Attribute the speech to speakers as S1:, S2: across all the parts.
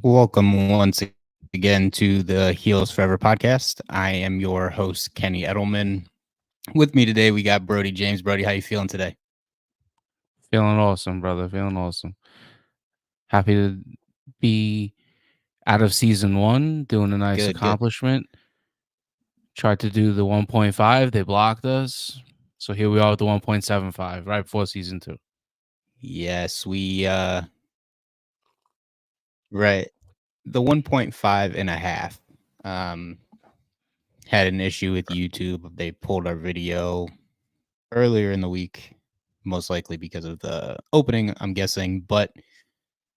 S1: Welcome once again to the Heels Forever podcast. I am your host, Kenny Edelman. With me today, we got Brody James. Brody, how you feeling today?
S2: Feeling awesome, brother. Feeling awesome. Happy to be out of season one, doing a nice
S1: Good, good.
S2: accomplishment. Tried to do the 1.5, they blocked us. So here we are with the 1.75, right before season two.
S1: Yes, right. The 1.5 and a half had an issue with YouTube. They pulled our video earlier in the week, most likely because of the opening, I'm guessing, but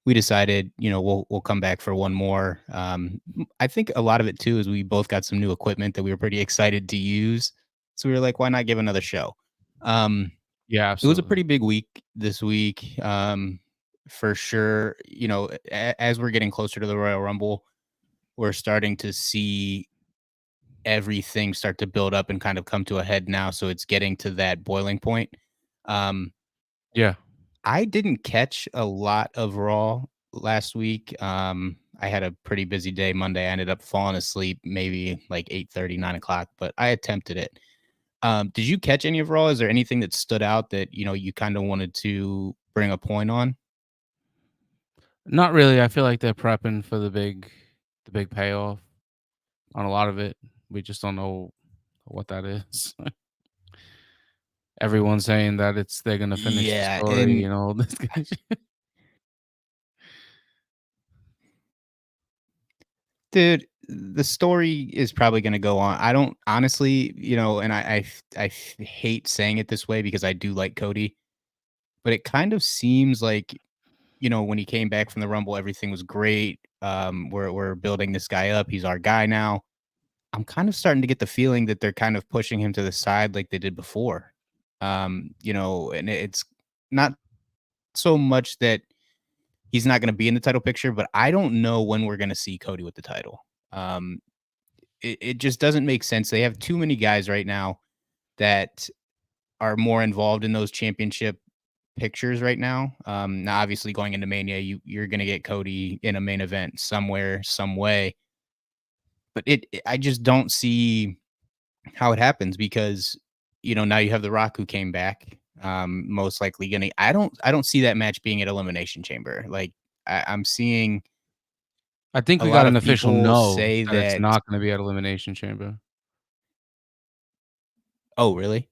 S1: we decided, we'll come back for one more. I think a lot of it too is we both got some new equipment that we were pretty excited to use, so we were like, why not give another show? Um,
S2: Yeah,
S1: it was a
S2: absolutely.
S1: pretty big week this week, for sure. As we're getting closer to the Royal Rumble, we're starting to see everything start to build up and kind of come to a head now. So it's getting to that boiling point. Um,
S2: Yeah.
S1: I didn't catch a lot of Raw last week. I had a pretty busy day Monday. I ended up falling asleep maybe like 8:30, 9 o'clock, but I attempted it. Did you catch any of Raw? Is there anything that stood out that, you kind of wanted to bring a point on?
S2: Not really. I feel like they're prepping for the big payoff on a lot of it. We just don't know what that is. Everyone's saying that they're gonna finish the
S1: Yeah,
S2: story,
S1: and
S2: this kind of shit.
S1: dude, the story is probably going to go on. I don't honestly, and hate saying it this way because I do like Cody, but it kind of seems like when he came back from the Rumble, everything was great. We're building this guy up. He's our guy now. I'm kind of starting to get the feeling that they're kind of pushing him to the side like they did before. And it's not so much that he's not going to be in the title picture, but I don't know when we're going to see Cody with the title. It just doesn't make sense. They have too many guys right now that are more involved in those championship pictures right now. Now, obviously, going into Mania, you're going to get Cody in a main event somewhere, some way. But I just don't see how it happens because now you have The Rock who came back. Most likely gonna. I don't see that match being at Elimination Chamber. Like I'm seeing
S2: I think
S1: a
S2: we got
S1: lot
S2: an
S1: of
S2: official
S1: people
S2: no
S1: say
S2: that it's
S1: that.
S2: not gonna be at Elimination Chamber.
S1: Oh, really?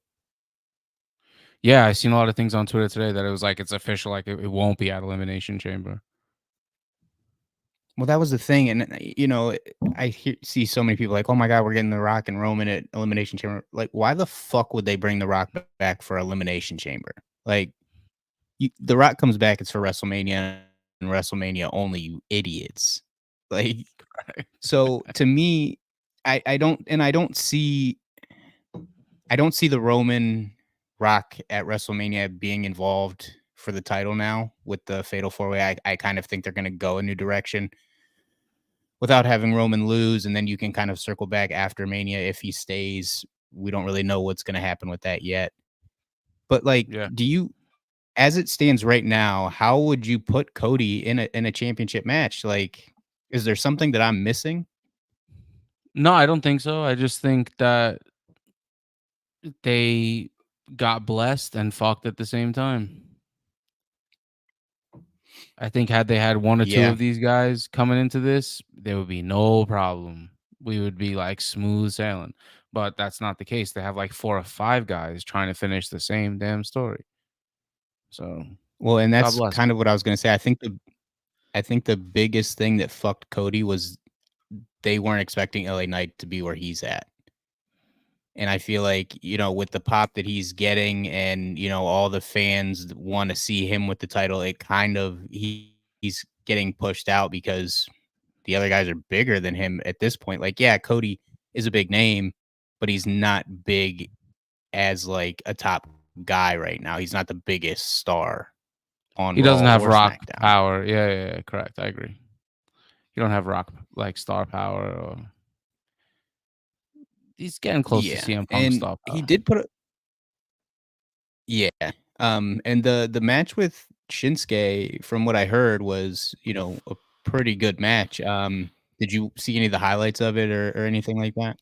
S2: Yeah, I seen a lot of things on Twitter today that it was like it's official, like it won't be at Elimination Chamber.
S1: Well, that was the thing, and see so many people like, "Oh my god, we're getting The Rock and Roman at Elimination Chamber." Like, why the fuck would they bring The Rock back for Elimination Chamber? Like, The Rock comes back, it's for WrestleMania and WrestleMania only. You idiots! Like, so to me, I don't see the Roman Rock at WrestleMania being involved for the title now with the Fatal 4-Way. I kind of think they're going to go a new direction without having Roman lose, and then you can kind of circle back after Mania if he stays. We don't really know what's going to happen with that yet. But like,
S2: Yeah.
S1: as it stands right now, how would you put Cody in a championship match? Like, is there something that I'm missing?
S2: No, I don't think so. I just think that they got blessed and fucked at the same time. I think had they had one or two
S1: Yeah.
S2: of these guys coming into this, there would be no problem. We would be like smooth sailing. But that's not the case. They have like 4 or 5 guys trying to finish the same damn story. So,
S1: Well, and
S2: God
S1: that's
S2: bless
S1: kind
S2: them.
S1: of what I was going to say. I think the biggest thing that fucked Cody was they weren't expecting LA Knight to be where he's at. And I feel like, with the pop that he's getting and, all the fans want to see him with the title, it kind of he's getting pushed out because the other guys are bigger than him at this point. Like, yeah, Cody is a big name, but he's not big as like a top guy right now. He's not the biggest star on
S2: He doesn't
S1: Raw
S2: have
S1: or
S2: rock
S1: SmackDown.
S2: power. Yeah, yeah, yeah, correct. I agree. You don't have rock like star power or he's getting close to
S1: Yeah.
S2: CM Punk
S1: And
S2: star
S1: he
S2: power.
S1: did put a yeah. And the match with Shinsuke, from what I heard, was, pretty good match. Did you see any of the highlights of it or anything like that?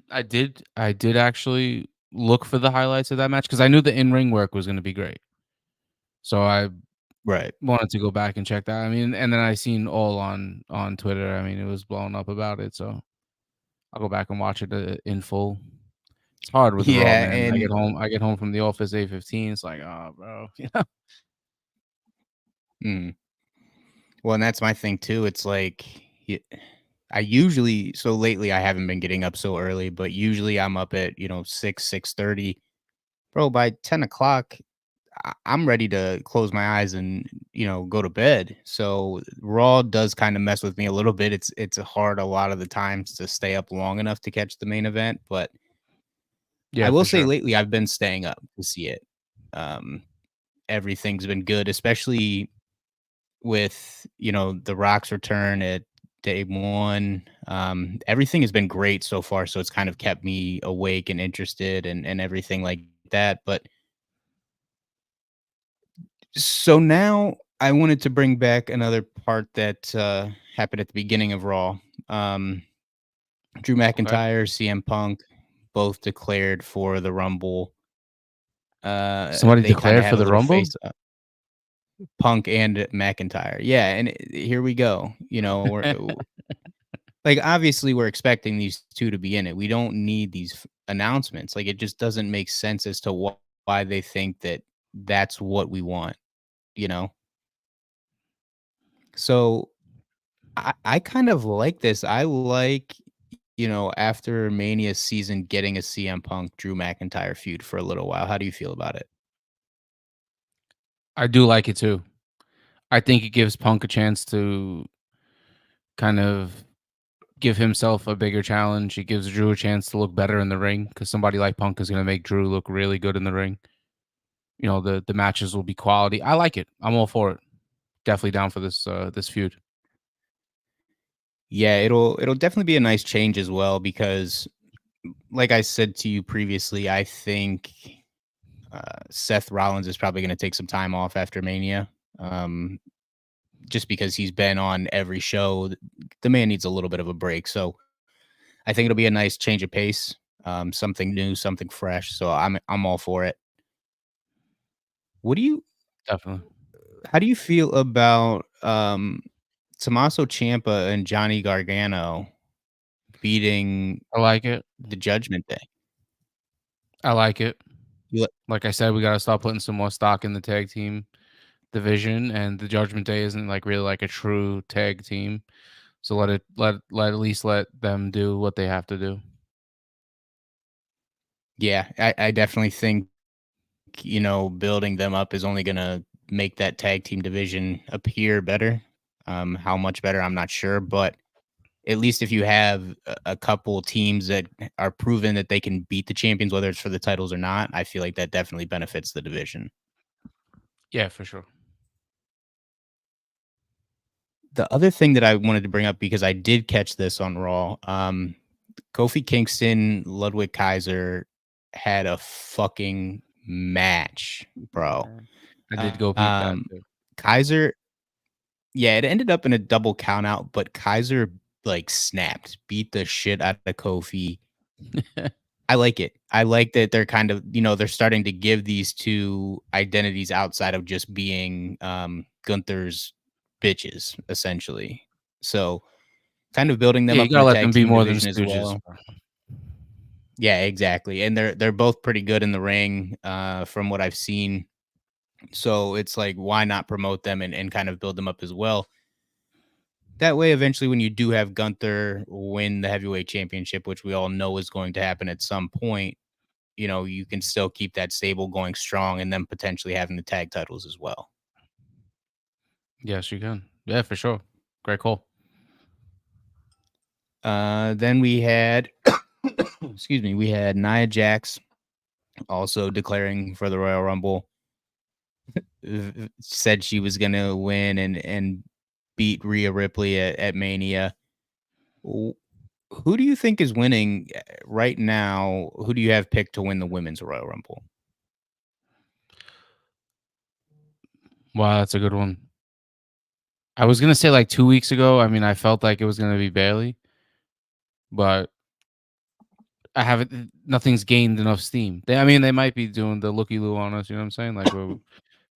S2: I did actually look for the highlights of that match because I knew the in-ring work was gonna be great. So I
S1: Right.
S2: wanted to go back and check that. I mean, and then I seen all on Twitter. I mean, it was blowing up about it, so I'll go back and watch it, in full. It's hard with Raw,
S1: Yeah,
S2: man.
S1: and
S2: I get home from the office 8:15. It's like, "Oh, bro."
S1: mm, well, and that's my thing too. It's like I usually so lately I haven't been getting up so early, but usually I'm up at 6:30. Bro, by 10 o'clock, I'm ready to close my eyes and go to bed. So Raw does kind of mess with me a little bit. It's hard a lot of the times to stay up long enough to catch the main event, but I
S2: Yeah,
S1: will
S2: for
S1: say
S2: sure.
S1: lately I've been staying up to see it. Um, Everything's been good, especially with the Rock's return at day one. Everything has been great so far, so it's kind of kept me awake and interested and everything like that. But so now I wanted to bring back another part that happened at the beginning of Raw. Um, Drew
S2: Okay.
S1: McIntyre, CM Punk, both declared for the Rumble.
S2: Somebody
S1: They kind of
S2: declared
S1: had
S2: for
S1: a
S2: the
S1: little
S2: Rumble?
S1: face Punk and McIntyre. Yeah, and here we go. Like, obviously, we're expecting these 2 to be in it. We don't need these announcements. Like, it just doesn't make sense as to why they think that that's what we want, you know? So, I kind of like this. I like, after Mania season, getting a CM Punk Drew McIntyre feud for a little while. How do you feel about it?
S2: I do like it too. I think it gives Punk a chance to kind of give himself a bigger challenge. It gives Drew a chance to look better in the ring because somebody like Punk is gonna make Drew look really good in the ring. The matches will be quality. I like it. I'm all for it. Definitely down for this feud.
S1: Yeah, it'll definitely be a nice change as well because like I said to you previously, I think Seth Rollins is probably going to take some time off after Mania, um, just because he's been on every show. The man needs a little bit of a break, so I think it'll be a nice change of pace, something new, something fresh. So I'm all for it. What do you?
S2: Definitely.
S1: How do you feel about Tommaso Ciampa and Johnny Gargano beating
S2: I like it.
S1: the Judgment Day?
S2: I like it.
S1: You li-
S2: Like I said, we gotta start putting some more stock in the tag team division, and the Judgment Day isn't like really like a true tag team. So let at least let them do what they have to do.
S1: Yeah, I definitely think building them up is only gonna make that tag team division appear better. How much better, I'm not sure, but at least if you have a couple teams that are proven that they can beat the champions, whether it's for the titles or not, I feel like that definitely benefits the division.
S2: Yeah, for sure.
S1: The other thing that I wanted to bring up because I did catch this on Raw, Kofi Kingston, Ludwig Kaiser had a fucking match, bro.
S2: Yeah. I did go peep that
S1: Um,
S2: too.
S1: Kaiser Yeah, it ended up in a double count out, but Kaiser, like, snapped, beat the shit out of Kofi. I like it. I like that they're kind of they're starting to give these 2 identities outside of just being, Gunther's bitches, essentially. So, kind of building them
S2: Yeah, you
S1: up in
S2: gotta
S1: the
S2: let
S1: tag
S2: them be
S1: team
S2: more than
S1: division as
S2: stooges,
S1: well.
S2: bro.
S1: Yeah, exactly, and they're both pretty good in the ring, from what I've seen. So, it's like, why not promote them and kind of build them up as well? That way, eventually, when you do have Gunther win the heavyweight championship, which we all know is going to happen at some point, you can still keep that stable going strong and then potentially having the tag titles as well.
S2: Yes, you can. Yeah, for sure. Great call.
S1: Then we had, excuse me, we had Nia Jax also declaring for the Royal Rumble. Said she was going to win and beat Rhea Ripley at Mania. Who do you think is winning right now? Who do you have picked to win the women's Royal Rumble?
S2: Wow, that's a good one. I was gonna say like 2 weeks ago. I mean, I felt like it was gonna be Bailey, but I haven't. Nothing's gained enough steam. I mean, they might be doing the looky loo on us. You know what I'm saying? Like,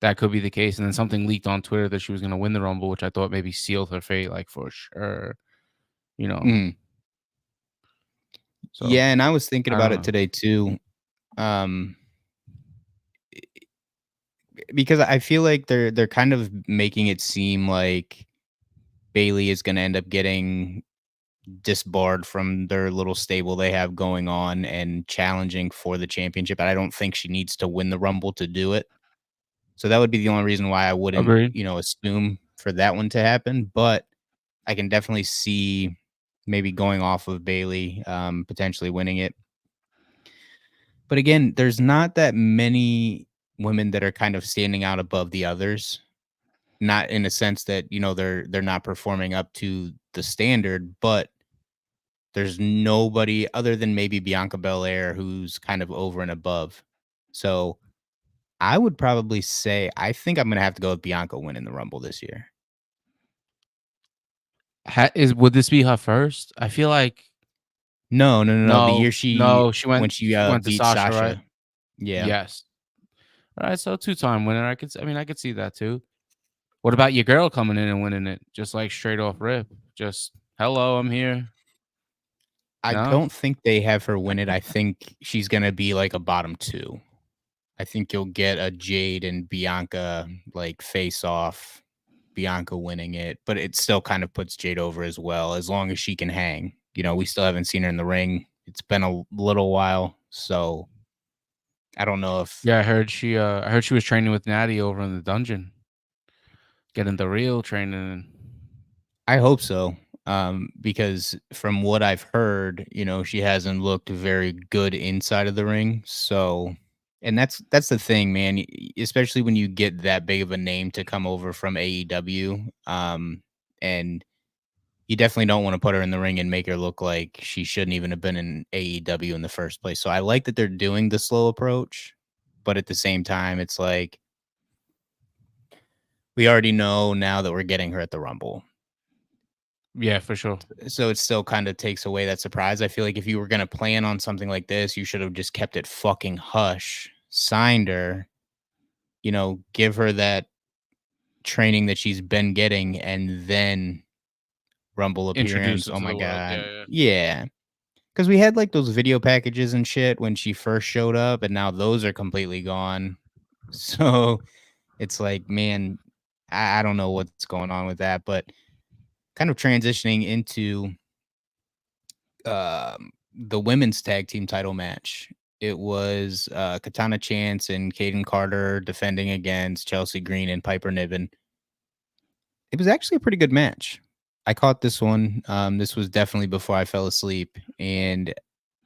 S2: that could be the case. And then something leaked on Twitter that she was gonna win the Rumble, which I thought maybe sealed her fate, like for sure. You know.
S1: Mm.
S2: So
S1: Yeah, and I was thinking
S2: I
S1: about
S2: don't
S1: it
S2: know.
S1: today too. Um, because I feel like they're kind of making it seem like Bailey is gonna end up getting disbarred from their little stable they have going on and challenging for the championship. I don't think she needs to win the Rumble to do it. So that would be the only reason why I wouldn't,
S2: Agreed.
S1: assume for that one to happen. But I can definitely see maybe going off of Bailey, potentially winning it. But again, there's not that many women that are kind of standing out above the others. Not in a sense that they're not performing up to the standard, but there's nobody other than maybe Bianca Belair who's kind of over and above. So I would probably say I think I'm gonna have to go with Bianca winning the Rumble this year.
S2: Would this be her first? I feel like
S1: No, no, no, no. The
S2: no,
S1: year
S2: no.
S1: when she
S2: She went to
S1: beat
S2: Sasha, right?
S1: Sasha. Yeah.
S2: Yes. All right, so two-time winner. I mean, I could see that too. What about your girl coming in and winning it? Just like straight off rip. Just hello, I'm here.
S1: I
S2: No?
S1: don't think they have her win it. I think she's gonna be like a bottom two. I think you'll get a Jade and Bianca like face off, Bianca winning it, but it still kind of puts Jade over as well, as long as she can hang. We still haven't seen her in the ring. It's been a little while, so I don't know if
S2: Yeah, I heard she was training with Natty over in the dungeon. Getting the real training.
S1: I hope so. Because from what I've heard, she hasn't looked very good inside of the ring. So, and that's the thing, man. Especially when you get that big of a name to come over from AEW, and you definitely don't want to put her in the ring and make her look like she shouldn't even have been in AEW in the first place. So I like that they're doing the slow approach, but at the same time, it's like we already know now that we're getting her at the Rumble.
S2: Yeah, for sure.
S1: So it still kind of takes away that surprise. I feel like if you were gonna plan on something like this, you should have just kept it fucking hush, signed her, give her that training that she's been getting, and then Rumble
S2: Introduce
S1: appearance.
S2: her
S1: Oh
S2: to
S1: my
S2: the world.
S1: god.
S2: Yeah, yeah.
S1: Yeah. Because we had like those video packages and shit when she first showed up, and now those are completely gone. So it's like, man, I don't know what's going on with that, but kind of transitioning into the women's tag team title match. It was Katana Chance and Caden Carter defending against Chelsea Green and Piper Niven. It was actually a pretty good match. I caught this one. This was definitely before I fell asleep, and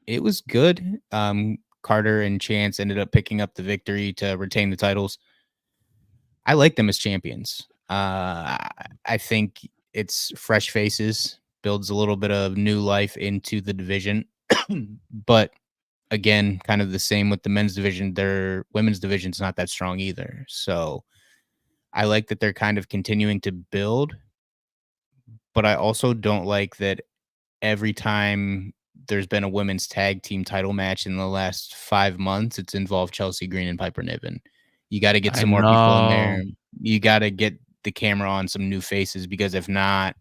S1: it was good. Carter and Chance ended up picking up the victory to retain the titles. I like them as champions. I think it's fresh faces, builds a little bit of new life into the division. But again, kind of the same with the men's division. Their women's division's not that strong either. So I like that they're kind of continuing to build, but I also don't like that every time there's been a women's tag team title match in the last 5 months, it's involved Chelsea Green and Piper Niven. You got to get
S2: I
S1: some more people in
S2: know.
S1: there. You got to get the camera on some new faces because if not,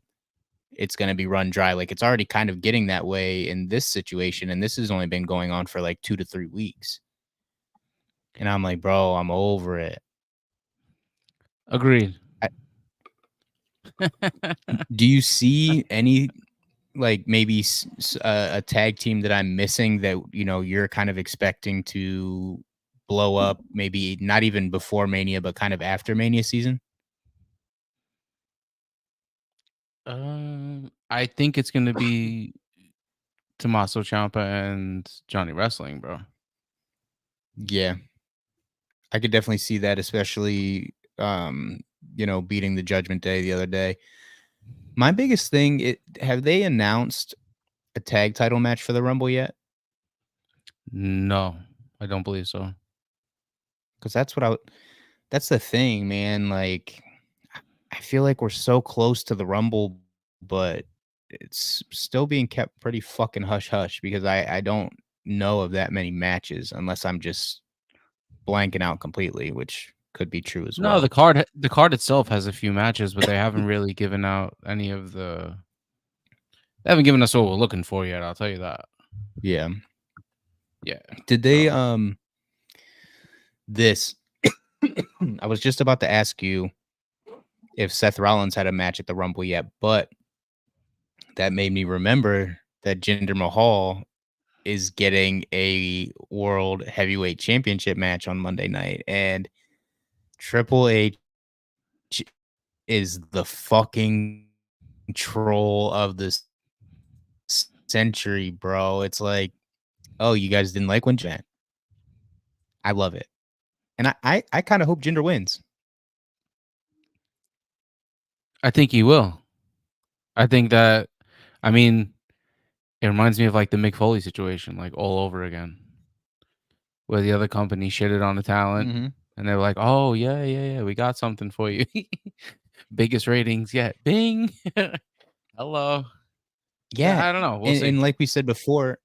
S1: it's going to be run dry. Like it's already kind of getting that way in this situation. And this has only been going on for like 2 to 3 weeks. And I'm like, bro, I'm over it.
S2: Agreed.
S1: I, do you see any like maybe a tag team that I'm missing that you're kind of expecting to blow up? Maybe not even before Mania, but kind of after Mania season.
S2: I think it's gonna be Tommaso Ciampa and Johnny Wrestling, bro.
S1: Yeah, I could definitely see that, especially beating the Judgment Day the other day. My biggest thing, have they announced a tag title match for the Rumble yet?
S2: No, I don't believe so.
S1: Because that's the thing, man. Like, I feel like we're so close to the Rumble, but it's still being kept pretty fucking hush hush because I don't know of that many matches unless I'm just blanking out completely, which could be true as
S2: No,
S1: well.
S2: the card itself has a few matches, but they haven't really given out any of the. They haven't given us what we're looking for yet. I'll tell you that.
S1: Yeah.
S2: Yeah.
S1: Did they
S2: So
S1: this I was just about to ask you if Seth Rollins had a match at the Rumble yet, but that made me remember that Jinder Mahal is getting a World Heavyweight Championship match on Monday night, and Triple H is the fucking troll of this century, bro. It's like, oh, you guys didn't like when Jan. I love it. And I kind of hope Jinder wins.
S2: I think he will. I think that. I mean, it reminds me of like the Mick Foley situation, like all over again, where the other company shitted on the talent,
S1: Mm-hmm.
S2: and they were like, "Oh yeah, we got something for you." Biggest ratings yet. Bing. Hello.
S1: Yeah,
S2: I don't know. We'll
S1: and,
S2: see.
S1: and like we said before,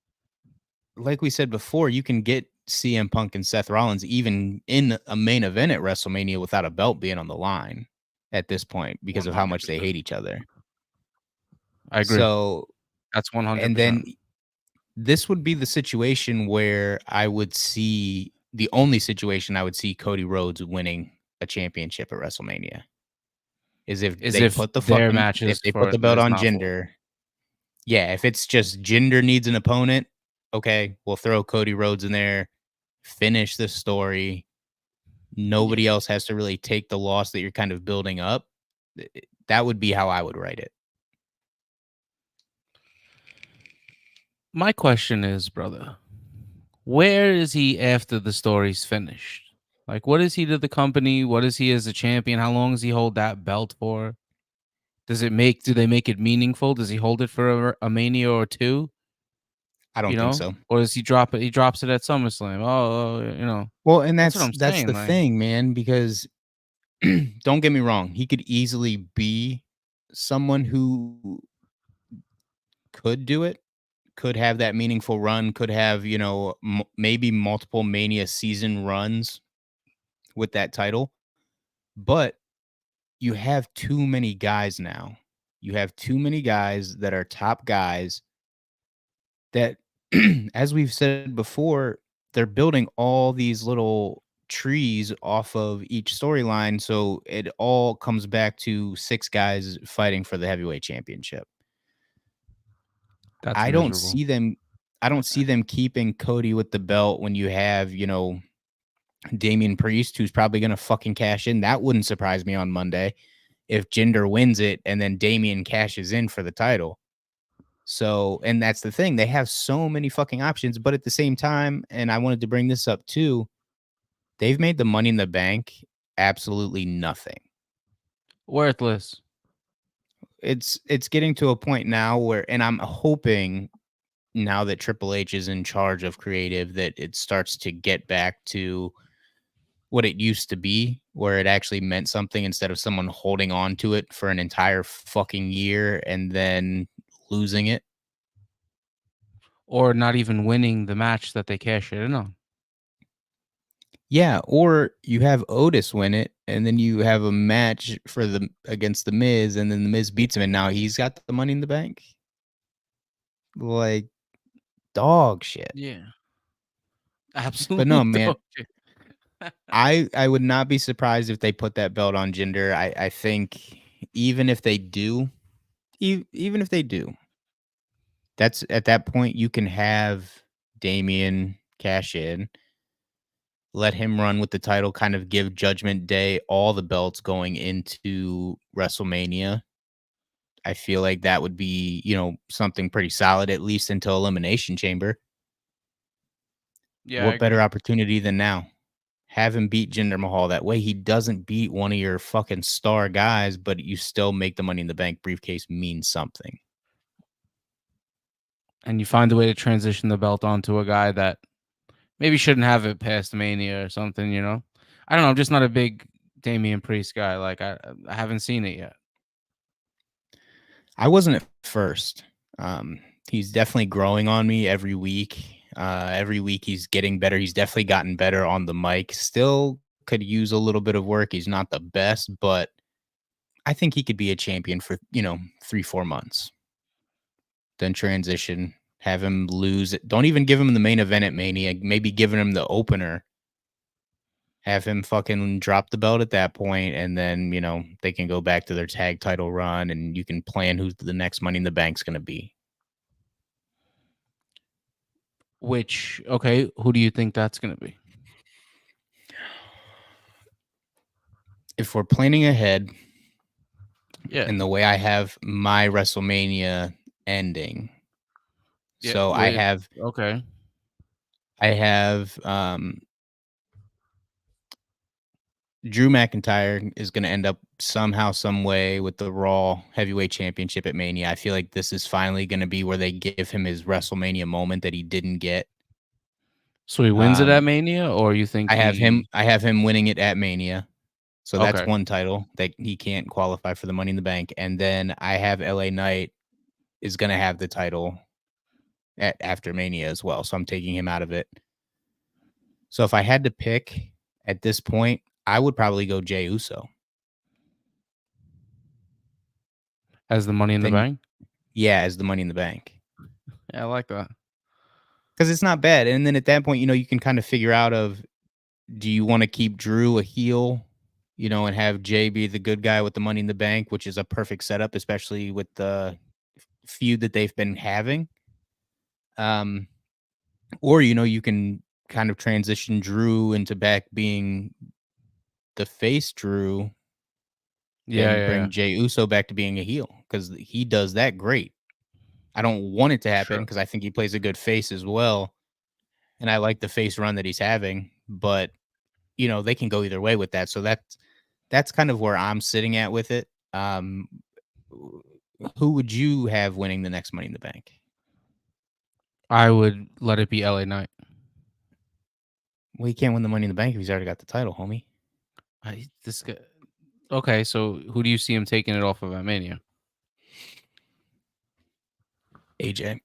S1: you can get CM Punk and Seth Rollins even in a main event at WrestleMania without a belt being on the line at this point because of how much they
S2: 100%.
S1: hate each other.
S2: I agree.
S1: So,
S2: That's
S1: and
S2: 100%.
S1: then this would be the situation where I would see the only situation I would see Cody Rhodes winning a championship at WrestleMania is if
S2: Is
S1: they
S2: if
S1: put the
S2: their
S1: fucking
S2: matches
S1: if they
S2: for
S1: put the
S2: it
S1: belt
S2: is
S1: on
S2: not full.
S1: Jinder. Yeah, if it's just Jinder needs an opponent, okay, we'll throw Cody Rhodes in there, finish the story.
S2: Yeah.
S1: Nobody else has to really take the loss that you're kind of building up. That would be how I would write it.
S2: My question is, brother, where is he after the story's finished? Like, what is he to the company? What is he as a champion? How long does he hold that belt for? Do they make it meaningful? Does he hold it for a Mania or two?
S1: I don't think so.
S2: Or does he drop it? He drops it at SummerSlam. Oh.
S1: Well, and
S2: That's what
S1: that's
S2: I'm
S1: that's
S2: saying.
S1: the
S2: Like,
S1: thing, man, because don't get me wrong, he could easily be someone who could do it, could have that meaningful run, could have, maybe multiple Mania season runs with that title, but you have too many guys now. You have too many guys that are top guys that, as we've said before, they're building all these little trees off of each storyline. So it all comes back to 6 guys fighting for the heavyweight championship.
S2: that's
S1: I don't
S2: miserable.
S1: see them. I don't see them keeping Cody with the belt when you have, Damian Priest, who's probably going to fucking cash in. That wouldn't surprise me on Monday if Jinder wins it and then Damian cashes in for the title. So, and that's the thing. They have so many fucking options, but at the same time, and I wanted to bring this up too, they've made the Money in the Bank absolutely nothing.
S2: Worthless.
S1: It's getting to a point now where, and I'm hoping now that Triple H is in charge of creative that it starts to get back to what it used to be, where it actually meant something instead of someone holding on to it for an entire fucking year and then losing it.
S2: Or not even winning the match that they cash it in on.
S1: Yeah, or you have Otis win it, and then you have a match for the against the Miz, and then the Miz beats him, and now he's got the Money in the Bank. Like dog shit.
S2: Yeah.
S1: But no,
S2: Absolute
S1: man,
S2: dog shit.
S1: I would not be surprised if they put that belt on Jinder. I think even if they do, even if they do, that's at that point you can have Damian cash in, let him run with the title, kind of give Judgment Day all the belts going into WrestleMania. I feel like that would be, something pretty solid, at least until Elimination Chamber.
S2: Yeah, I
S1: What better
S2: agree.
S1: opportunity than now? Have him beat Jinder Mahal. That way he doesn't beat one of your fucking star guys, but you still make the Money in the Bank briefcase mean something.
S2: And you find a way to transition the belt onto a guy that maybe shouldn't have it past Mania or something, I don't know. I'm just not a big Damian Priest guy. Like I haven't seen it yet.
S1: I wasn't at first. He's definitely growing on me every week. Every week he's getting better. He's definitely gotten better on the mic. Still could use a little bit of work. He's not the best, but I think he could be a champion for, 3, 4 months. Then transition, have him lose it. Don't even give him the main event at Mania. Maybe giving him the opener. Have him fucking drop the belt at that point, and then, they can go back to their tag title run, and you can plan who the next Money in the Bank's gonna be.
S2: Okay, who do you think that's going to be?
S1: If we're planning ahead,
S2: Yeah.
S1: and the way I have my WrestleMania ending,
S2: Yeah.
S1: so
S2: Okay.
S1: I have Drew McIntyre is going to end up somehow, some way with the Raw Heavyweight Championship at Mania. I feel like this is finally going to be where they give him his WrestleMania moment that he didn't get.
S2: So he wins it at Mania, or you think
S1: I have him winning it at Mania. So that's
S2: Okay.
S1: one title that he can't qualify for the Money in the Bank. And then I have LA Knight is going to have the title after Mania as well. So I'm taking him out of it. So if I had to pick at this point, I would probably go Jey Uso.
S2: as the Money in the Bank?
S1: Yeah, as the Money in the Bank.
S2: Yeah, I like that.
S1: Because it's not bad. And then at that point, you can kind of figure out do you want to keep Drew a heel, and have Jey be the good guy with the Money in the Bank, which is a perfect setup, especially with the feud that they've been having. Or, you can kind of transition Drew into back being the face Drew and bring Jey Uso back to being a heel because he does that great. I don't want it to happen because I think he plays a good face as well. And I like the face run that he's having, but they can go either way with that. So that's kind of where I'm sitting at with it. Who would you have winning the next Money in the Bank?
S2: I would let it be LA Knight.
S1: Well, he can't win the Money in the Bank if he's already got the title, homie.
S2: This guy. Okay, so who do you see him taking it off of at Mania?
S1: AJ.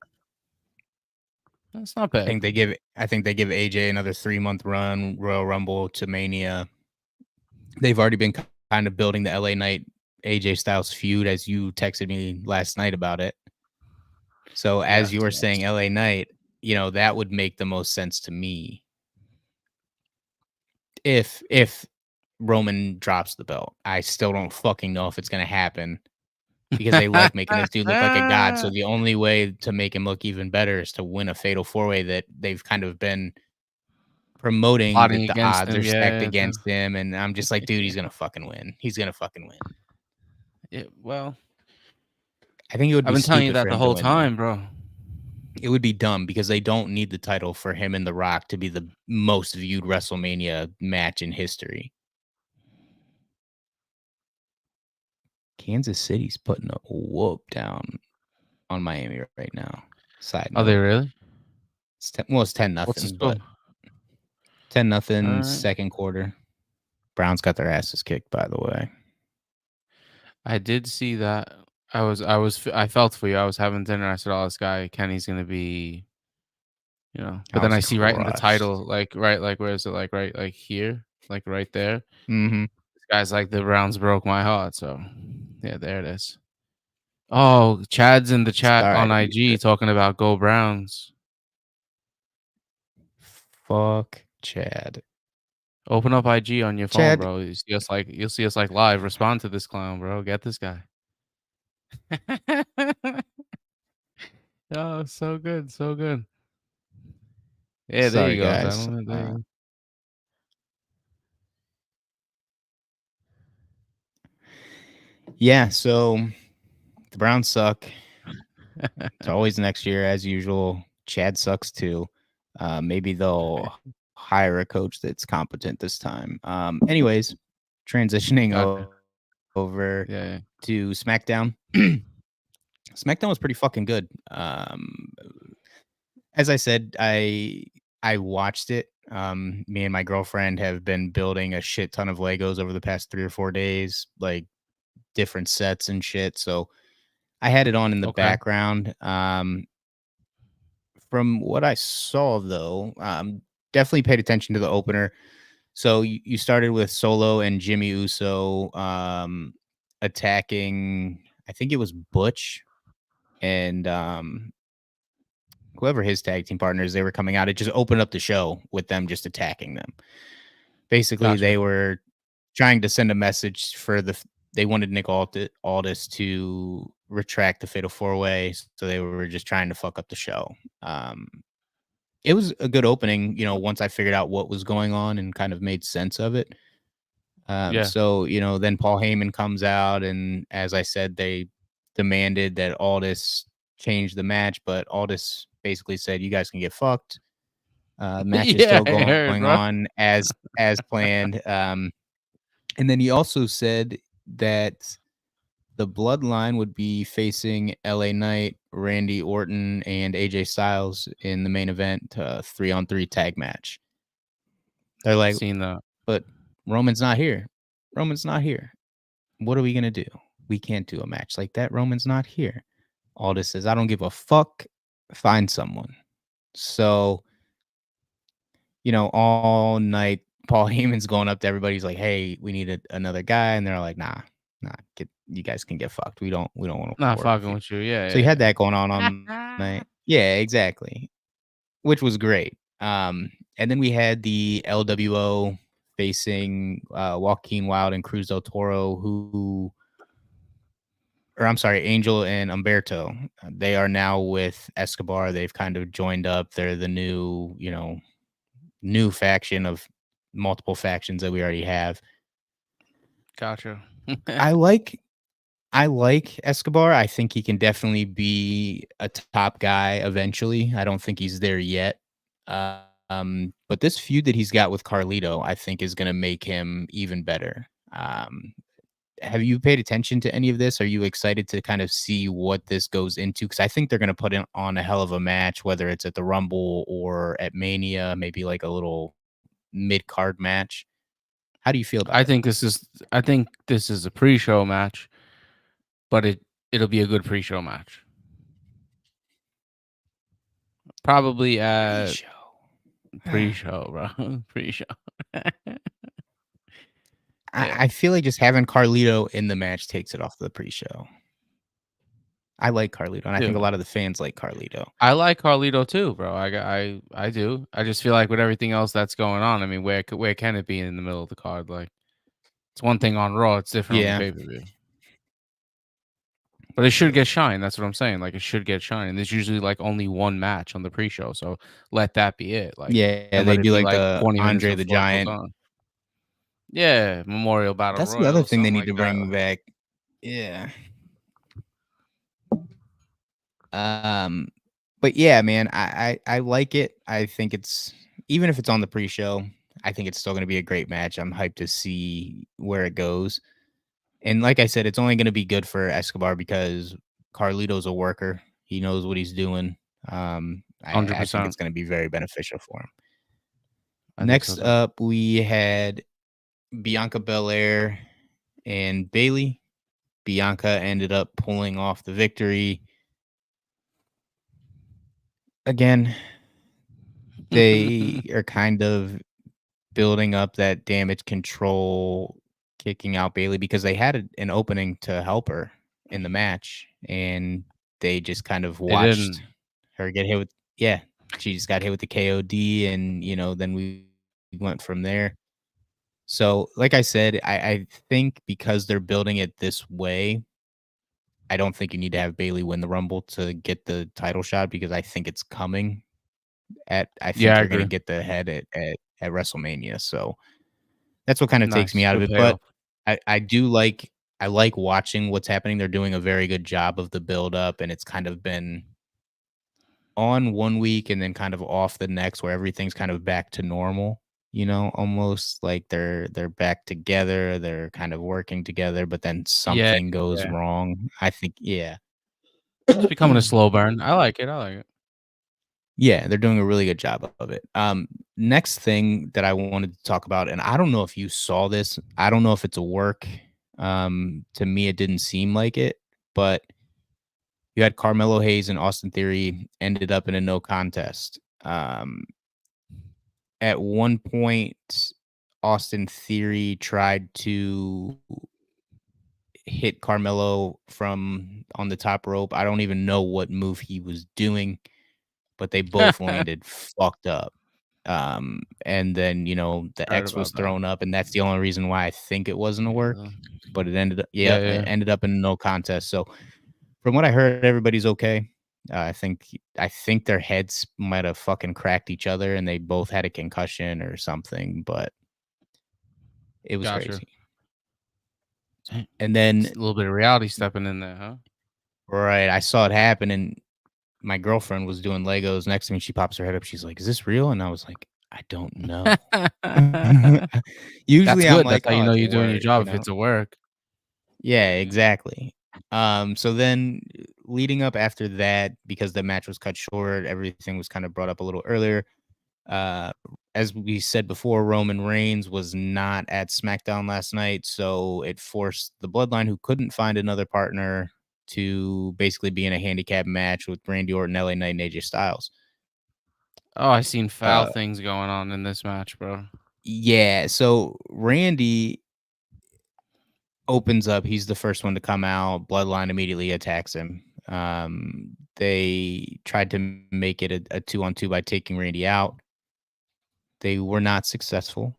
S2: That's not bad.
S1: I think they give AJ another 3-month run, Royal Rumble to Mania. They've already been kind of building the LA Knight AJ Styles feud, as you texted me last night about it. So as you were saying LA Knight, that would make the most sense to me. If Roman drops the belt, I still don't fucking know if it's going to happen because they like making this dude look like a god. So the only way to make him look even better is to win a fatal 4-way that they've kind of been promoting that the odds are stacked against him. And I'm just like, dude, he's going to fucking win. He's going to fucking win.
S2: Yeah, well,
S1: I think it would be
S2: I've been telling you
S1: stupid
S2: that
S1: for
S2: the
S1: him to
S2: whole
S1: win,
S2: time,
S1: though.
S2: bro.
S1: It would be dumb because they don't need the title for him and The Rock to be the most viewed WrestleMania match in history. Kansas City's putting a whoop down on Miami right now. Side note.
S2: Are they really?
S1: It's 10-0, but 10-0
S2: right.
S1: second quarter. Browns got their asses kicked, by the way.
S2: I did see that. I felt for you. I was having dinner. I said, "Oh, this guy Kenny's gonna be, But then I see right in the title, like where is it? Like right here, like right there.
S1: Mm-hmm.
S2: This guy's like the Browns broke my heart. So, yeah, there it is. Oh, Chad's in the chat on IG talking about Go Browns.
S1: Fuck Chad.
S2: Open up IG on your phone, bro. You'll see us like live. Respond to this clown, bro. Get this guy. Oh, so good, so good. Yeah, there you go,
S1: guys. Yeah, so the Browns suck. It's always next year as usual. Chad sucks too. Maybe they'll hire a coach that's competent this time. Anyways, transitioning over to SmackDown. SmackDown was pretty fucking good. As I said, I watched it. Me and my girlfriend have been building a shit ton of Legos over the past 3 or 4 days, like different sets and shit. So I had it on in the
S2: Okay.
S1: background. From what I saw, though, definitely paid attention to the opener. So you started with Solo and Jimmy Uso attacking. I think it was Butch and whoever his tag team partners they were coming out. It just opened up the show with them just attacking them. Basically,
S2: Gotcha.
S1: they were trying to send a message for they wanted Nick Aldis to retract the Fatal 4-Way, so they were just trying to fuck up the show. Um, it was a good opening, once I figured out what was going on and kind of made sense of it.
S2: Yeah.
S1: So, then Paul Heyman comes out, and as I said, they demanded that Aldis change the match, but Aldis basically said, "You guys can get fucked." Match is
S2: Yeah,
S1: still
S2: I heard,
S1: going
S2: bro.
S1: on as planned. And then he also said that the Bloodline would be facing LA Knight, Randy Orton, and AJ Styles in the main event, 3-on-3 tag match. They're like,
S2: Seen that.
S1: but Roman's not here. Roman's not here. What are we gonna do? We can't do a match like that. Roman's not here. Aldis says, I don't give a fuck. Find someone. So, all night, Paul Heyman's going up to everybody. He's like, "Hey, we need another guy," and they're like, "Nah, get you guys can get fucked. We don't want to
S2: Not
S1: work with
S2: fucking
S1: you."
S2: with you.
S1: So you
S2: Yeah,
S1: had that going on all
S2: yeah.
S1: night. Yeah, exactly, which was great. And then we had the LWO facing Joaquin Wild and Cruz del Toro, or I'm sorry, Angel and Umberto. They are now with Escobar. They've kind of joined up. They're the new faction of multiple factions that we already have.
S2: Gotcha.
S1: I like I like Escobar. I think he can definitely be a top guy eventually. I don't think he's there yet. But this feud that he's got with Carlito, I think, is going to make him even better. Have you paid attention to any of this? Are you excited to kind of see what this goes into? Because I think they're going to put on a hell of a match, whether it's at the Rumble or at Mania, maybe like a little mid card match. How do you feel
S2: I
S1: about it?
S2: think this is I think this is a pre-show match, but it'll be a good pre-show match. Probably at
S1: Pre-show.
S2: pre-show, bro. Pre-show. Yeah.
S1: I feel like just having Carlito in the match takes it off the pre-show. I like Carlito, and I think a
S2: Dude,
S1: lot of the fans like Carlito.
S2: I like Carlito too, bro. I do. I just feel like with everything else that's going on, I mean, where can it be in the middle of the card? Like, it's one thing on Raw, it's different on the
S1: Yeah.
S2: pay-per-view. But it should get shine. That's what I'm saying. Like, it should get shine. And there's usually like only one match on the pre-show, so let that be it. Like,
S1: Yeah,
S2: and let
S1: they
S2: it
S1: do
S2: be
S1: like
S2: like
S1: the
S2: 20 minutes
S1: Andre the
S2: before it goes
S1: Giant.
S2: on. Yeah, Memorial Battle
S1: That's the other
S2: Royal,
S1: thing they
S2: something
S1: need
S2: like
S1: to
S2: that.
S1: bring back. Yeah. Um, but yeah, man, I like it. I think it's even if it's on the pre-show, I think it's still gonna be a great match. I'm hyped to see where it goes. And like I said, it's only gonna be good for Escobar because Carlito's a worker. He knows what he's doing. I think
S2: 100%.
S1: it's gonna be very beneficial for him.
S2: I think so
S1: Next
S2: too.
S1: up, we had Bianca Belair and Bailey. Bianca ended up pulling off the victory. Again, they are kind of building up that damage control, kicking out Bailey because they had an opening to help her in the match, and they just kind of
S2: They
S1: watched
S2: didn't.
S1: her get hit with. Yeah, she just got hit with the KOD, and then we went from there. So, like I said, I think because they're building it this way, I don't think you need to have Bailey win the Rumble to get the title shot because I think it's coming. I
S2: Yeah,
S1: think
S2: I
S1: they're gonna
S2: agree.
S1: get the head at WrestleMania. So that's what kind of takes me
S2: Nice.
S1: out of
S2: Good
S1: it. But
S2: payoff.
S1: I do like watching what's happening. They're doing a very good job of the build up, and it's kind of been on one week and then kind of off the next, where everything's kind of back to normal. Almost like they're back together. They're kind of working together, but then
S2: Yeah,
S1: something goes
S2: yeah.
S1: wrong. I think, yeah.
S2: It's becoming a slow burn. I like it. I like it.
S1: Yeah, they're doing a really good job of it. Next thing that I wanted to talk about, and I don't know if you saw this. I don't know if it's a work. To me, it didn't seem like it, but You had Carmelo Hayes and Austin Theory ended up in a no contest. At one point, Austin Theory tried to hit Carmelo from on the top rope. I don't even know what move he was doing, but they both landed fucked up. And then, the
S2: Heard
S1: X was
S2: about that.
S1: thrown up, and that's the only reason why I think it wasn't a work,
S2: Yeah.
S1: but it ended up,
S2: Yeah,
S1: yeah, it
S2: yeah.
S1: ended up in no contest. So from what I heard, everybody's okay. I think their heads might have fucking cracked each other, and they both had a concussion or something, but it was
S2: Gotcha.
S1: crazy.
S2: Dang.
S1: And then,
S2: It's a little bit of reality stepping in there, huh?
S1: right, I saw it happen, and my girlfriend was doing Legos next to me. She pops her head up. She's like, "Is this real?" And I was like, "I don't know."
S2: That's
S1: Usually, I'm
S2: good. That's
S1: like,
S2: how you
S1: "Oh,
S2: know
S1: it's a
S2: you're doing your
S1: work,"
S2: job if it's a work.
S1: Yeah, exactly. So then leading up after that, because the match was cut short, everything was kind of brought up a little earlier. Uh, as we said before, Roman Reigns was not at SmackDown last night, so it forced the Bloodline, who couldn't find another partner, to basically be in a handicap match with Randy Orton, LA Knight, and AJ Styles.
S2: Oh, I seen foul
S1: Uh,
S2: things going on in this match, bro.
S1: yeah, so Randy opens up. He's the first one to come out. Bloodline immediately attacks him. They tried to make it a 2-on-2 by taking Randy out. They were not successful.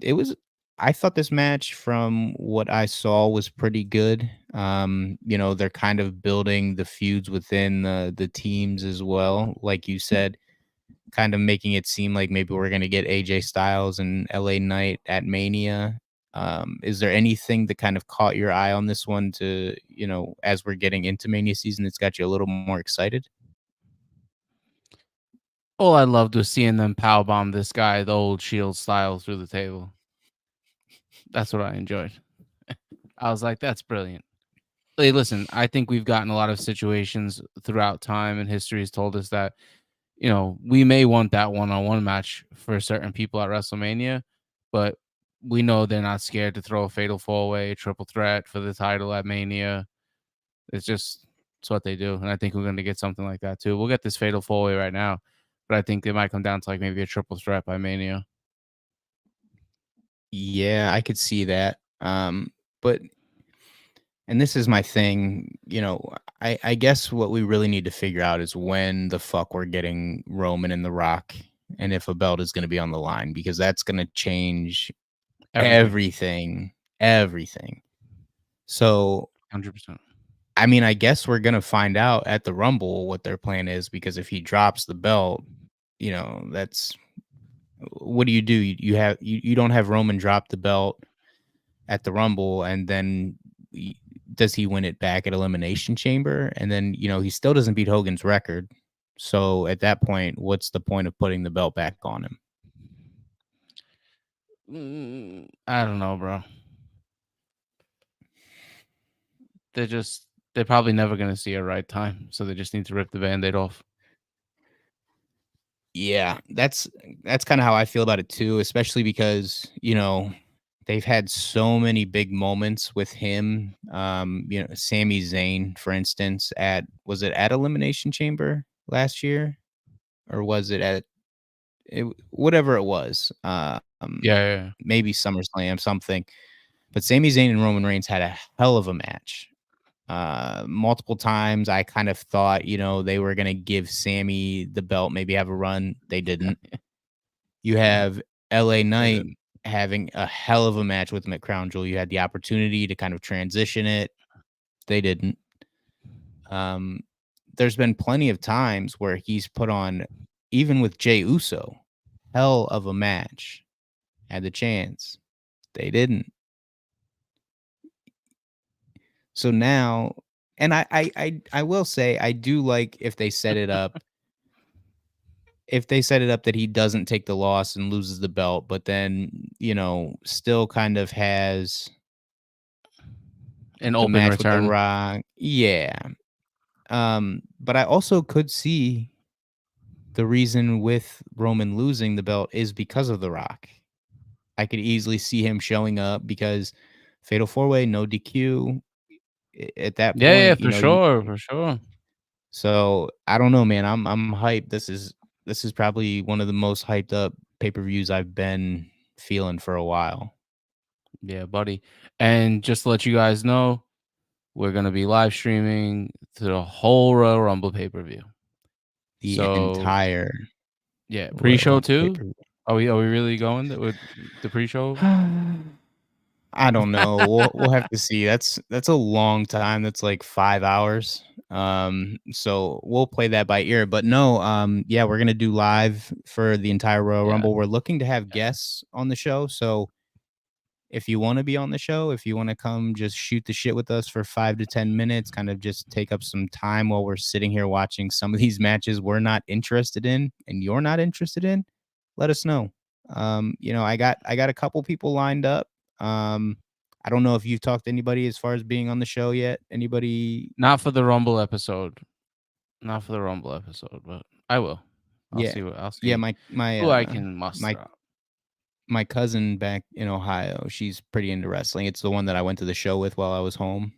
S1: It was I thought this match, from what I saw, was pretty good. They're kind of building the feuds within the teams as well. Like you said, kind of making it seem like maybe we're gonna get AJ Styles and LA Knight at Mania. Is there anything that kind of caught your eye on this one, to, as we're getting into Mania season, that's got you a little more excited?
S2: All I loved was seeing them powerbomb this guy, the old Shield style, through the table. That's what I enjoyed. I was like, that's brilliant. Hey, listen, I think we've gotten a lot of situations throughout time, and history has told us that, we may want that one-on-one match for certain people at WrestleMania, but we know they're not scared to throw a fatal four-way, triple threat for the title at Mania. It's what they do, and I think we're going to get something like that too. We'll get this fatal four-way right now, but I think it might come down to like maybe a triple threat by Mania.
S1: Yeah, I could see that. But and this is my thing, I guess what we really need to figure out is when the fuck we're getting Roman and The Rock, and if a belt is going to be on the line, because that's going to change
S2: Everything,
S1: everything, everything. So,
S2: 100%.
S1: I mean, I guess we're going to find out at the Rumble what their plan is, because if he drops the belt, that's what do? You don't have Roman drop the belt at the Rumble, and then does he win it back at Elimination Chamber? And then, he still doesn't beat Hogan's record. So at that point, what's the point of putting the belt back on him?
S2: I don't know, bro. They're just they're probably never gonna see a right time, so they just need to rip the Band-Aid off.
S1: Yeah, that's kind of how I feel about it too, especially because, they've had so many big moments with him. Sami Zayn, for instance, was it at Elimination Chamber last year? Or was it at whatever it was?
S2: Yeah, yeah, yeah.
S1: Maybe SummerSlam, something. But Sami Zayn and Roman Reigns had a hell of a match. Multiple times I kind of thought, they were gonna give Sammy the belt, maybe have a run. They didn't. You have LA
S2: They
S1: Knight
S2: didn't.
S1: having a hell of a match with him at Crown Jewel. You had the opportunity to kind of transition it. They didn't. Um, there's been plenty of times where he's put on, even with Jey Uso, hell of a match. Had the chance. They didn't. So now, and I will say, I do like if they set it up. If they set it up that he doesn't take the loss and loses the belt, but then, still kind of has
S2: An
S1: the
S2: open
S1: match with The
S2: return.
S1: Rock. Yeah. But I also could see the reason with Roman losing the belt is because of The Rock. I could easily see him showing up because Fatal 4-Way, no DQ. at that
S2: Yeah, yeah,
S1: point,
S2: for sure, for sure.
S1: so I don't know, man. I'm hyped. This is probably one of the most hyped up pay-per-views I've been feeling for a while.
S2: Yeah, buddy. And just to let you guys know, we're gonna be live streaming to the whole Royal Rumble pay-per-view.
S1: The
S2: So
S1: entire
S2: yeah,
S1: Royal
S2: pre-show
S1: Rumble
S2: too.
S1: pay-per-view.
S2: Are we really going with the pre-show?
S1: I don't know. We'll have to see. That's a long time. That's like 5 hours. So we'll play that by ear. But no, yeah, we're gonna do live for the entire Royal
S2: Yeah.
S1: Rumble. We're looking to have guests on the show. So if you want to be on the show, if you want to come just shoot the shit with us for 5 to 10 minutes, kind of just take up some time while we're sitting here watching some of these matches we're not interested in and you're not interested in, let us know. I got a couple people lined up. Um, I don't know if you've talked to anybody as far as being on the show yet. Anybody?
S2: Not for the Rumble episode. Not for the Rumble episode, but I will.
S1: Yeah,
S2: I'll
S1: yeah.
S2: see
S1: My my
S2: who I
S1: uh
S2: can
S1: my
S2: muster up.
S1: my cousin back in Ohio, she's pretty into wrestling. It's the one that I went to the show with while I was home.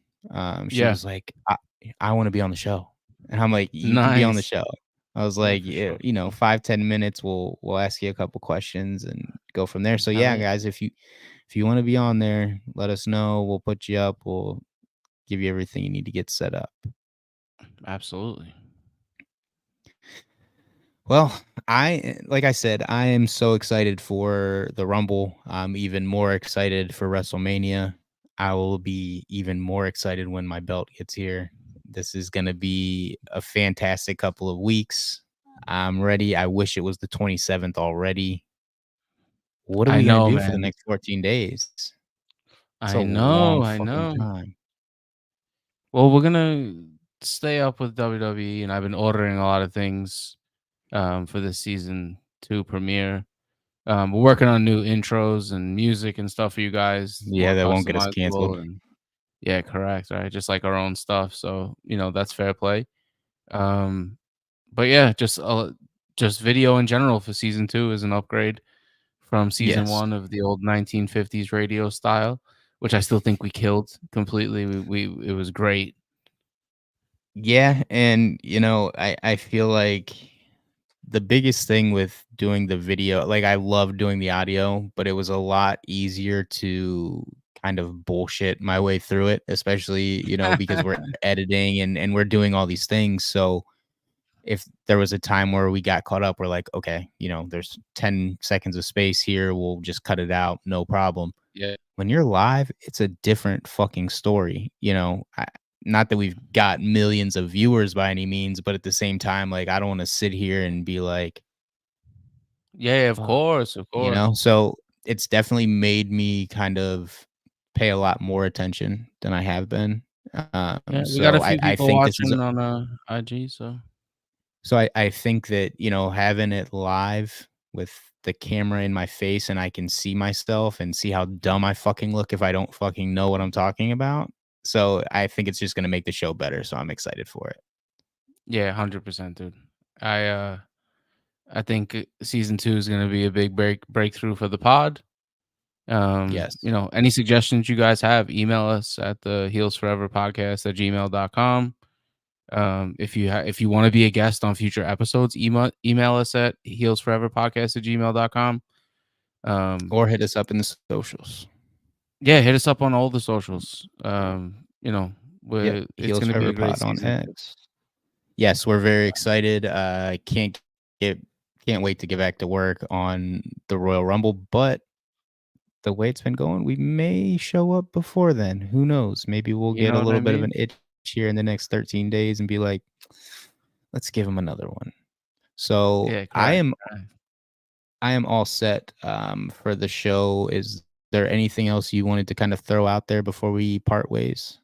S1: She
S2: Yeah.
S1: was like, I want to be on the show. And I'm like, you can be on the
S2: Nice.
S1: show. I was
S2: Yeah,
S1: like,
S2: for
S1: yeah,
S2: sure.
S1: 5-10 minutes. We'll ask you a couple questions and go from there. So
S2: Hell
S1: yeah,
S2: yeah.
S1: guys, if you want to be on there, let us know. We'll put you up. We'll give you everything you need to get set up.
S2: Absolutely.
S1: Well, like I said, I am so excited for the Rumble. I'm even more excited for WrestleMania. I will be even more excited when my belt gets here. This is going to be a fantastic couple of weeks. I'm ready. I wish it was the 27th already. What are
S2: I
S1: we going to
S2: know,
S1: do for the
S2: man.
S1: next 14 days? It's a
S2: I know,
S1: long
S2: I
S1: fucking
S2: know.
S1: time.
S2: Well, we're gonna stay up with WWE, and I've been ordering a lot of things for this season 2 premiere. We're working on new intros and music and stuff for you guys,
S1: Yeah,
S2: more
S1: that won't get us canceled.
S2: customizable and yeah, correct, right? Just like our own stuff. So, that's fair play. Um, but yeah, just video in general for season 2 is an upgrade from season
S1: Yes.
S2: 1 of the old 1950s radio style, which I still think we killed completely. It was great.
S1: Yeah, and I feel like the biggest thing with doing the video, like I love doing the audio, but it was a lot easier to kind of bullshit my way through it, especially, because we're editing and we're doing all these things. So if there was a time where we got caught up, we're like, okay, there's 10 seconds of space here, we'll just cut it out, no problem.
S2: Yeah.
S1: When you're live, it's a different fucking story. Not that we've got millions of viewers by any means, but at the same time, like I don't want to sit here and be like,
S2: Yeah, of
S1: fuck,
S2: course, of course.
S1: So it's definitely made me kind of pay a lot more attention than I have been.
S2: Yeah, we got a
S1: So I,
S2: few
S1: I
S2: people
S1: think this is
S2: watching on, IG, so
S1: so I think that, having it live with the camera in my face and I can see myself and see how dumb I fucking look if I don't fucking know what I'm talking about. So I think it's just gonna make the show better. So I'm excited for it.
S2: yeah, 100%, dude. I, uh I think season 2 is gonna be a big breakthrough for the pod.
S1: Yes.
S2: Any suggestions you guys have, email us at the Heels Forever Podcast at gmail.com. If you want to be a guest on future episodes, email us at heelsforeverpodcast at gmail.com.
S1: Or hit us up in the socials.
S2: Yeah, hit us up on all the socials.
S1: Yep.
S2: It's
S1: Heels
S2: gonna be
S1: Forever
S2: a great
S1: Pod on
S2: season.
S1: X. Yes, we're very excited. Get can't wait to get back to work on the Royal Rumble, but the way it's been going, we may show up before then. Who knows? Maybe we'll
S2: You
S1: get
S2: know
S1: a
S2: what I
S1: little bit of
S2: mean?
S1: an itch here in the next 13 days and be like, let's give him another one. So
S2: Yeah,
S1: I
S2: correct.
S1: am I am all set for the show. Is there anything else you wanted to kind of throw out there before we part ways?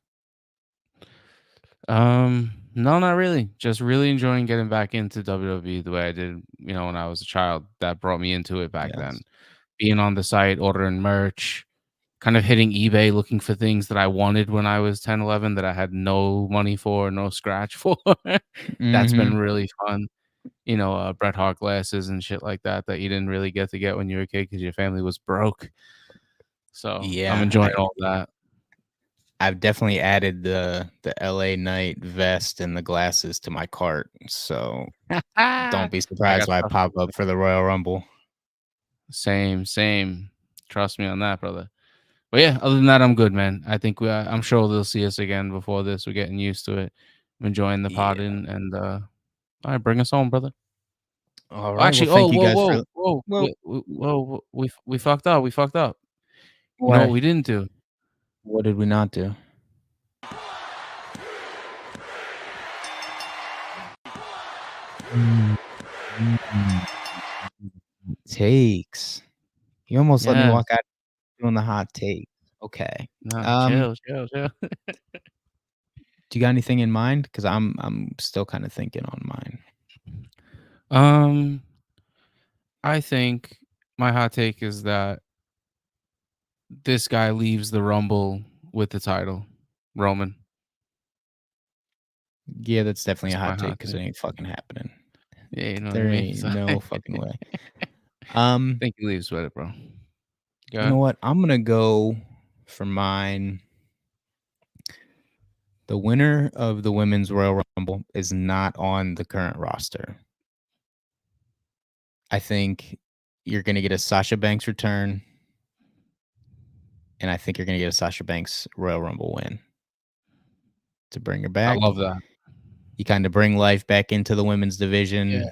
S2: No, not really. Just really enjoying getting back into WWE the way I did, when I was a child. That brought me into it back then.
S1: Yes.
S2: Being on the site, ordering merch, kind of hitting eBay looking for things that I wanted when I was 10, 11 that I had no money for, no scratch for. That's been
S1: Mhm.
S2: really fun. Bret Hart glasses and shit like that that you didn't really get to get when you were a kid because your family was broke. So I'm
S1: Yeah,
S2: enjoying all that.
S1: I've definitely added the LA Knight vest and the glasses to my cart, so don't be
S2: I
S1: surprised
S2: got
S1: when I
S2: stuff for
S1: pop
S2: you,
S1: up
S2: brother.
S1: for the Royal Rumble.
S2: Same, same. Trust me on that, brother. But yeah, other than that, I'm good, man. I think I'm sure they'll see us again before this. We're getting used to it. I'm enjoying the pod
S1: Yeah.
S2: and all right, bring us home, brother.
S1: All
S2: Oh,
S1: right. Well,
S2: actually, oh,
S1: thank you guys for well,
S2: whoa, we fucked up. We fucked up. You know what
S1: what
S2: we didn't do?
S1: what did we not do? Mm, mm, Takes. You almost let me
S2: Yes.
S1: walk out doing the hot take. Okay.
S2: No,
S1: Um,
S2: chill, chill, chill.
S1: do you got anything in mind? Because I'm still kind of thinking on mine.
S2: Um, I think my hot take is that this guy leaves the Rumble with the title. Roman.
S1: Yeah, that's definitely
S2: That's
S1: a
S2: my
S1: hot take
S2: hot
S1: because it
S2: take.
S1: ain't fucking happening.
S2: Yeah, you know what I
S1: There
S2: mean?
S1: ain't
S2: So
S1: no fucking way. Um,
S2: think he leaves with it, bro. Go
S1: you know
S2: ahead.
S1: what? I'm gonna go for mine. The winner of the women's Royal Rumble is not on the current roster. I think you're gonna get a Sasha Banks return, and I think you're gonna get a Sasha Banks Royal Rumble win to bring her
S2: I
S1: back.
S2: love that.
S1: You kind of bring life back into the women's
S2: Yeah.
S1: division.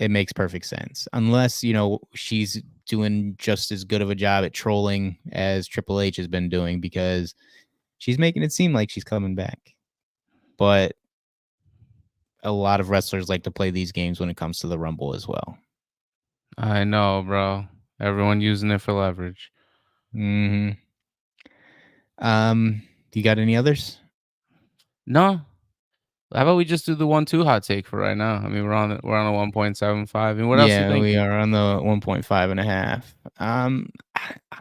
S1: It makes perfect sense. Unless, she's doing just as good of a job at trolling as Triple H has been doing because she's making it seem like she's coming back. But a lot of wrestlers like to play these games when it comes to the Rumble as well.
S2: I know, bro. Everyone using it for leverage.
S1: Mhm. Do you got any others?
S2: No. How about we just do the 1-2 hot take for right now? I mean, we're on a 1.75. I mean, what else you
S1: Yeah, we
S2: thinking?
S1: are on the 1.5 I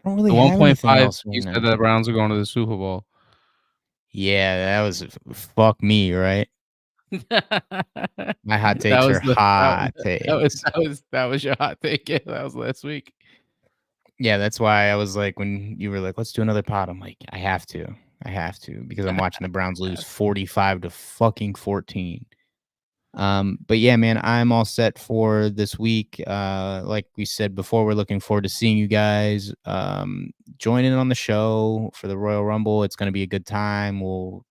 S1: don't really
S2: The
S1: have anything
S2: 1.5,
S1: else
S2: you
S1: right
S2: said
S1: now.
S2: the Browns are going to the Super Bowl.
S1: Yeah, that was fuck me, right? My hot
S2: That
S1: takes are
S2: was the
S1: hot takes.
S2: that was your hot take. Yeah, that was last week.
S1: Yeah, that's why I was like, when you were like, "Let's do another pod," I'm like, "I have to. I have to," because I'm watching the Browns lose 45 to fucking 14. But yeah, man, I'm all set for this week. Like we said before, we're looking forward to seeing you guys join in on the show for the Royal Rumble. It's gonna be a good time. We'll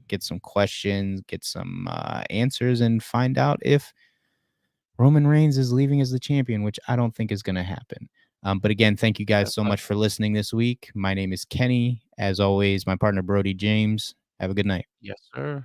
S1: get some questions, get some answers, and find out if Roman Reigns is leaving as the champion, which I don't think is gonna happen. But again, thank you guys
S2: That's
S1: so
S2: not
S1: much for listening this week. My name is Kenny. As always, my partner Brody James. Have a good night.
S2: yes, sir.